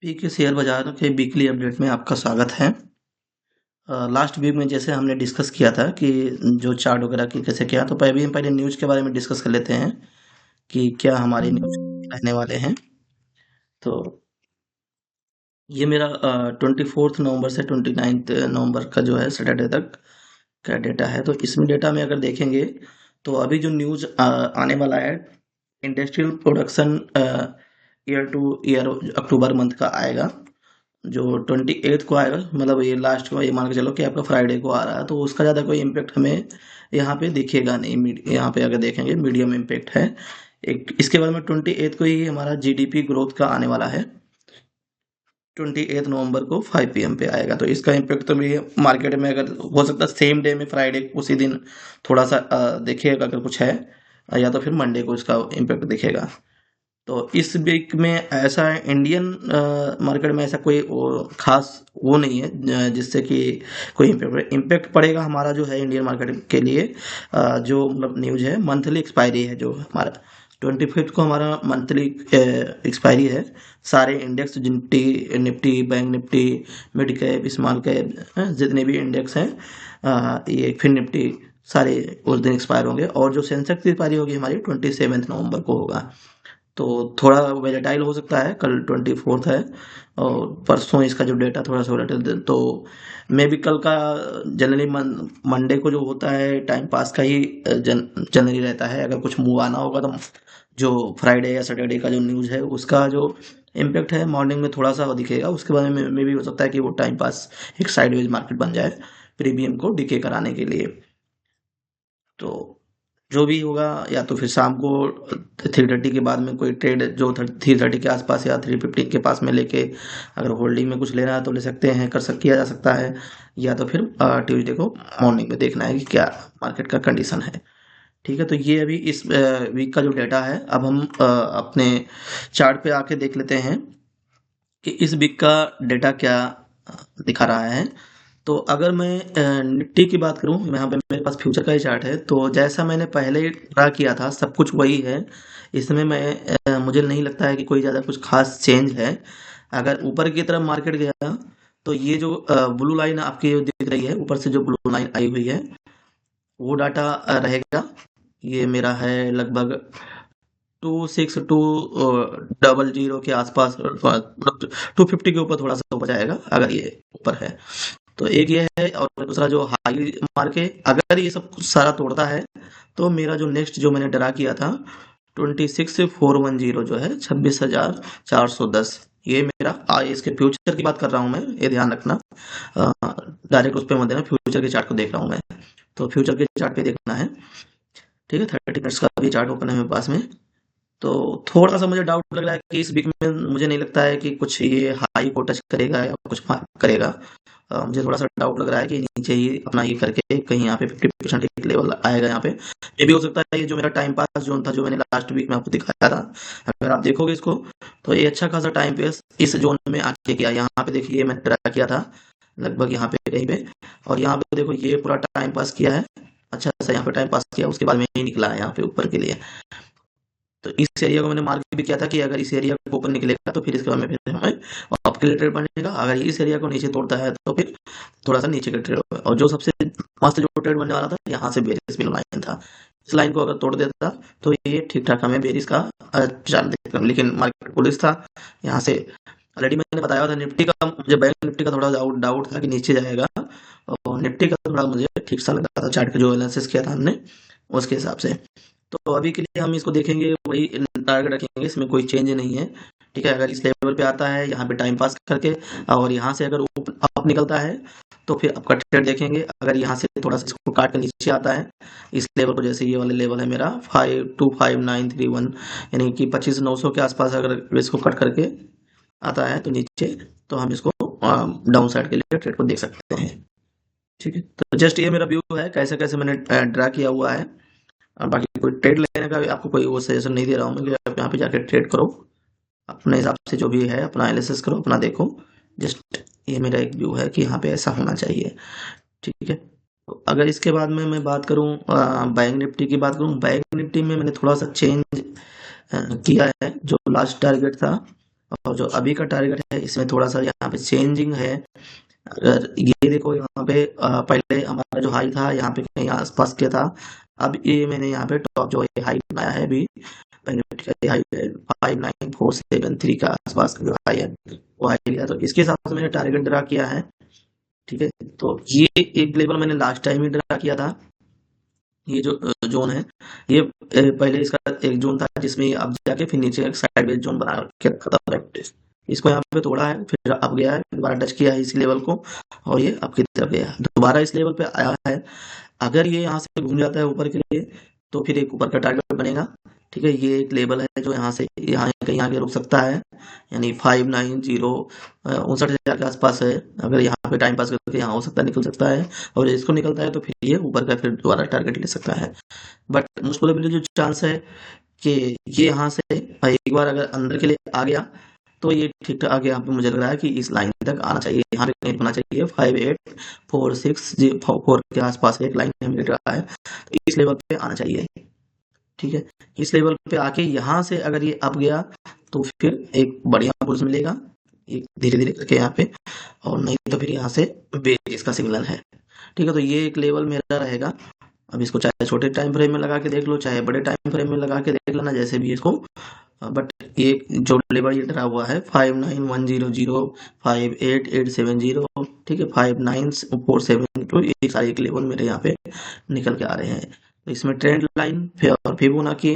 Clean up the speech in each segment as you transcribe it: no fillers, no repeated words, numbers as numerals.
पीके share बाजार के weekly update में आपका स्वागत है। लास्ट वीक में जैसे हमने डिस्कस किया था कि जो चार्ट वगैरह की कैसे किया, तो अभी हम पहले न्यूज़ के बारे में डिस्कस कर लेते हैं कि क्या हमारे न्यूज़ रहने वाले हैं। तो ये मेरा 24 नवंबर से 29 नवंबर का जो है सैटरडे तक का डेटा है। तो इसमें डेटा में अगर देखेंगे तो अभी जो न्यूज़ आने वाला है, industrial production year to year October month का आएगा, जो 28 को आएगा। मतलब ये लास्ट को, ये मान के चलो कि आपका फ्राइडे को आ रहा है, तो उसका ज़्यादा कोई इम्पेक्ट हमें यहाँ पे दिखेगा नहीं। यहाँ पे अगर देखेंगे मीडियम इम्पेक्ट है। एक इसके बाद में 28 को ही हमारा जीडीपी ग्रोथ का आने वाला है। 28 नवंबर को 5 PM पे आएगा, तो इसका इम्पेक्ट तो भी मार्केट में अगर हो सकता है सेम डे में, फ्राइडे उसी दिन थोड़ा सा दिखेगा अगर कुछ है, या तो फिर मंडे को इसका इम्पेक्ट दिखेगा। तो इस वीक में ऐसा इंडियन मार्केट में ऐसा कोई खास वो नहीं है जिससे कि कोई इम्पैक्ट पड़ेगा। हमारा जो है इंडियन मार्केट के लिए जो मतलब न्यूज़ है, मंथली एक्सपायरी है जो हमारा 25 को हमारा मंथली एक्सपायरी है। सारे index, Nifty Nifty, bank Nifty, mid cap, small cap, जितने भी इंडेक्स हैं, ये फिर निफ्टी, सारे उस दिन एक्सपायर होंगे। और जो सेंसेक्स की एक्सपायरी होगी हमारी 27 नवंबर को होगा। तो थोड़ा वोलेटाइल हो सकता है, कल 24 है और परसों इसका जो डेटा थोड़ा सा वोलेटाइल, तो मे भी कल का जनरली मंडे को जो होता है टाइम पास का ही जनरली रहता है। अगर कुछ मूव आना होगा तो जो फ्राइडे या सैटरडे का जो न्यूज़ है उसका जो इम्पेक्ट है मॉर्निंग में थोड़ा सा दिखेगा। उसके बाद में भी हो सकता है कि वो टाइम पास एक साइडवेज मार्केट बन जाए प्रीमियम को डिके कराने के लिए। तो जो भी होगा, या तो फिर शाम को 3:30 के बाद में कोई ट्रेड जो 3:30 के आसपास या 3:15 के पास में लेके अगर होल्डिंग में कुछ लेना है तो ले सकते हैं, किया जा सकता है। या तो फिर ट्यूसडे को मॉर्निंग में देखना है कि क्या मार्केट का कंडीशन है। ठीक है, तो ये अभी इस वीक का जो डेटा है। अब हम अपने चार्ट पे आके देख लेते हैं कि इस वीक का डेटा क्या दिखा रहा है। तो अगर मैं निफ्टी की बात करूं, यहाँ पे मेरे पास फ्यूचर का ही चार्ट है, तो जैसा मैंने पहले ड्रा किया था सब कुछ वही है। इसमें मुझे नहीं लगता है कि कोई ज़्यादा कुछ खास चेंज है। अगर ऊपर की तरफ मार्केट गया तो ये जो ब्लू लाइन आपकी जो दिख रही है, ऊपर से जो ब्लू लाइन आई हुई है, वो डाटा रहेगा। ये मेरा है लगभग 2620 के आसपास, 250 के ऊपर थोड़ा सा ऊपर जाएगा अगर ये ऊपर है। तो एक ये है, और दूसरा जो हाई मार्क है, अगर ये सब कुछ सारा तोड़ता है तो मेरा जो नेक्स्ट जो मैंने ड्रा किया था 26410 जो है 26,410, ये मेरा इसके फ्यूचर की बात कर रहा हूँ मैं, ये ध्यान रखना। डायरेक्ट उस पर मत देना, फ्यूचर के चार्ट को देख रहा हूँ मैं। तो फ्यूचर के चार्ट पे देखना है। ठीक है, 30 मिनट्स का भी चार्ट ओपन है मेरे पास में। तो थोड़ा सा मुझे डाउट लग रहा है कि इस वीक में मुझे नहीं लगता है कि कुछ ये हाई को टच करेगा या कुछ करेगा। मुझे थोड़ा सा डाउट लग रहा है कि नीचे ही अपना ये करके कहीं यहाँ पे 50% एक लेवल आएगा यहाँ पे। ये भी हो सकता है ये जो मेरा टाइम पास जोन था जो मैंने लास्ट वीक में आपको दिखाया था, अगर आप देखोगे इसको तो ये अच्छा खासा टाइम पास इस जोन में आके किया। यहाँ पे देखिए मैंने ट्रैक किया था लगभग यहाँ पे कहीं पे, और यहाँ पे देखो ये पूरा टाइम पास किया है। अच्छा सा यहाँ पे टाइम पास किया, उसके बाद में ही निकला है यहाँ पे ऊपर के लिए। तो इस एरिया को मैंने मार्क भी किया था कि अगर इस एरिया को ऊपर निकलेगा तो फिर इसके बाद में फिर हमें अप के लिए ट्रेड बनेगा। अगर इस एरिया को नीचे तोड़ता है तो फिर थोड़ा सा नीचे का ट्रेड होगा। और जो सबसे मस्त जो ट्रेड बनने वाला था, यहाँ से बेरिस पिन लाइन था, इस लाइन को अगर तोड़ देता तो ये ठीक ठाक हमें बेरिस का चाल देखता, लेकिन मार्केट बुलिश था यहाँ से। ऑलरेडी मैंने बताया था निफ्टी का, मुझे बैंक निफ्टी का थोड़ा डाउट था कि नीचे जाएगा, और निफ्टी का थोड़ा मुझे ठीक सा लगा था चार्ट का जो एनालिसिस किया था हमने उसके हिसाब से। तो अभी के लिए हम इसको देखेंगे, वही टारगेट रखेंगे, इसमें कोई चेंज नहीं है। ठीक है, अगर इस लेवल पे आता है यहाँ पे टाइम पास करके, और यहाँ से अगर अप निकलता है तो फिर आपका ट्रेड देखेंगे। अगर यहाँ से थोड़ा सा इसको काट के नीचे आता है इस लेवल को, जैसे ये वाले लेवल है मेरा 525931, यानी कि 25,900 के आसपास अगर इसको कट करके आता है तो नीचे, तो हम इसको डाउन साइड के लिए ट्रेड को देख सकते हैं। ठीक है, तो जस्ट ये मेरा व्यू है कैसे कैसे मैंने ड्रा किया हुआ है। बाकी कोई ट्रेड लेने का भी आपको कोई वो सजेशन नहीं दे रहा हूँ मैं कि आप यहाँ पे जाके ट्रेड करो, अपने हिसाब से जो भी है अपना एनालिसिस करो, अपना देखो। जस्ट ये मेरा एक व्यू है कि यहाँ पे ऐसा होना चाहिए। ठीक है, तो अगर इसके बाद में मैं बात करूँ बैंक निफ्टी की बात करूँ, बैंक निफ्टी में मैंने थोड़ा सा चेंज किया है। जो लास्ट टारगेट था और जो अभी का टारगेट है इसमें थोड़ा सा यहाँ पे चेंजिंग है। अगर ये देखो यहाँ पे पहले हमारा जो हाई था यहाँ पे कहीं आसपास के था, अब ये मैंने यहाँ पे टॉप जो है हाई बनाया है अभी, हाई है 59473 का आसपास का जो हाई है वो हाई लिया, तो इसके हिसाब से मैंने टारगेट ड्रा किया है। ठीक है, तो ये एक लेवल मैंने लास्ट टाइम ही ड्रा किया था। ये जो जोन है ये पहले इसका एक जोन था जिसमें अब जाके फिर नीचे एक साइडवेज जोन बना के रखा था बैक। इसको यहाँ पे तोड़ा है, फिर अब गया है, दोबारा टच किया है इस लेवल को और ये अब की तरफ गया है, दोबारा इस लेवल पे आया है। अगर ये यहाँ से घूम जाता है ऊपर के लिए तो फिर एक ऊपर का टारगेट बनेगा। ठीक है, ये एक लेवल है जो यहाँ से यहाँ कहीं आगे रुक सकता है, यानी 590 59 के आसपास है। अगर यहाँ पे टाइम पास करके यहाँ हो सकता है, निकल सकता है, और इसको निकलता है तो फिर ये ऊपर का फिर दोबारा टारगेट ले सकता है। बट मोस्ट प्रोबेबली जो चांस है कि ये यहाँ से एक बार अगर अंदर के लिए आ गया तो ये ठीक ठाक आगे यहाँ पे मुझे लग रहा है कि इस लाइन तक आना चाहिए, यहाँ पे कहीं होना चाहिए 5846 के आसपास एक लाइन मिल रहा है, तो इस लेवल पे आना चाहिए। ठीक है, इस लेवल पे आके यहाँ से अगर ये अब गया तो फिर एक बढ़िया पुल्स मिलेगा एक धीरे धीरे करके यहाँ पे, और नहीं तो फिर यहाँ से बेस इसका सिग्नल है। ठीक है, तो ये एक लेवल मेरा रहेगा। अब इसको चाहे छोटे टाइम फ्रेम में लगा के देख लो, चाहे बड़े टाइम फ्रेम में लगा के देख लेना, जैसे भी इसको। बट ये जो लेवल ये डरा हुआ है 59100 58870, ठीक है, 59472, ये सारे एक लेवल मेरे यहाँ पे निकल के आ रहे हैं। तो इसमें ट्रेंड लाइन और फिबोनाची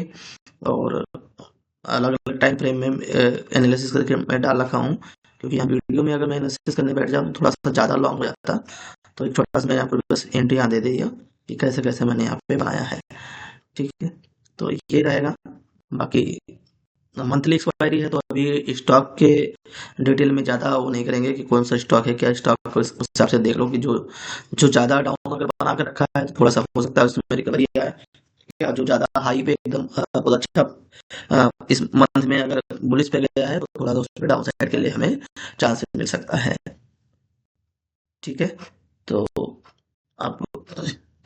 और अलग अलग टाइम फ्रेम में एनालिसिस करके मैं डाल रखा हूँ, क्योंकि यहाँ वीडियो में अगर मैं एनालिसिस करने बैठ जाऊँ तो थोड़ा सा ज़्यादा लॉन्ग हो जाता, तो एक छोटा सा मैंने यहाँ पर बस एंट्री यहाँ दे दिया कि कैसे कैसे मैंने यहाँ पे बनाया है। ठीक है, तो ये रहेगा। बाकी मंथली एक्सपायरी है तो अभी स्टॉक के डिटेल में ज़्यादा वो नहीं करेंगे कि कौन सा स्टॉक है क्या स्टॉक, उस हिसाब से देख लो कि जो जो ज़्यादा डाउन अगर बना कर रखा है तो थोड़ा सा हो सकता है उसमें रिकवरी आए, या जो ज़्यादा हाई पे एकदम बहुत अच्छा इस मंथ में अगर बुलिश पे गया है तो थोड़ा सा उस पर डाउन साइड के लिए हमें चांस मिल सकता है। ठीक है, तो आप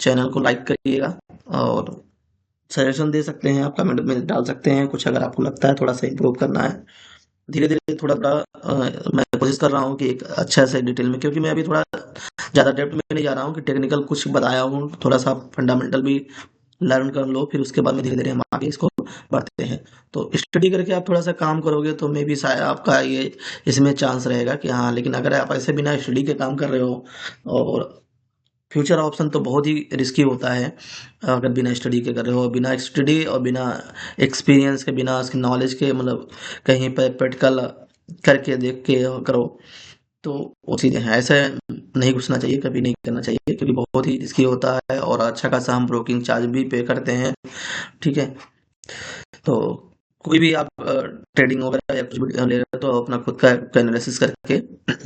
चैनल को लाइक करिएगा और सजेशन दे सकते हैं, आप कमेंट में डाल सकते हैं कुछ, अगर आपको लगता है थोड़ा सा इम्प्रूव करना है। धीरे धीरे थोड़ा थोड़ा मैं कोशिश कर रहा हूँ कि एक अच्छा से डिटेल में, क्योंकि मैं अभी थोड़ा ज़्यादा डेप्थ में नहीं जा रहा हूँ कि टेक्निकल कुछ बताया हूँ, थोड़ा सा फंडामेंटल भी लर्न कर लो, फिर उसके बाद में धीरे धीरे हम आगे इसको बढ़ते हैं। तो स्टडी करके आप थोड़ा सा काम करोगे तो मे भी शायद आपका ये इसमें चांस रहेगा कि हाँ, लेकिन अगर आप ऐसे बिना स्टडी के काम कर रहे हो, और फ्यूचर ऑप्शन तो बहुत ही रिस्की होता है अगर बिना स्टडी के कर रहे हो, बिना स्टडी और बिना एक्सपीरियंस के, बिना उसके नॉलेज के, मतलब कहीं पर प्रैक्टिकल करके देख के करो, तो वो चीज़ें हैं, ऐसे नहीं घुसना चाहिए, कभी नहीं करना चाहिए, क्योंकि बहुत ही रिस्की होता है और अच्छा खासा हम ब्रोकिंग चार्ज भी पे करते हैं। ठीक है, तो कोई भी आप ट्रेडिंग वगैरह या कुछ भी ले रहे हो तो अपना खुद का एनालिसिस करके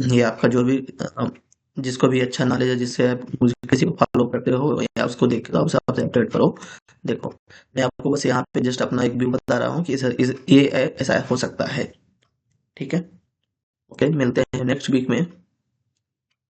ये आपका जो भी जिसको भी अच्छा नॉलेज है, जिससे आप किसी को फॉलो करते हो या उसको देख के आप हिसाब से अपडेट करो। देखो, मैं आपको बस यहाँ पे जस्ट अपना एक व्यू बता रहा हूँ कि ये ऐसा हो सकता है। ठीक है, ओके, मिलते हैं नेक्स्ट वीक में।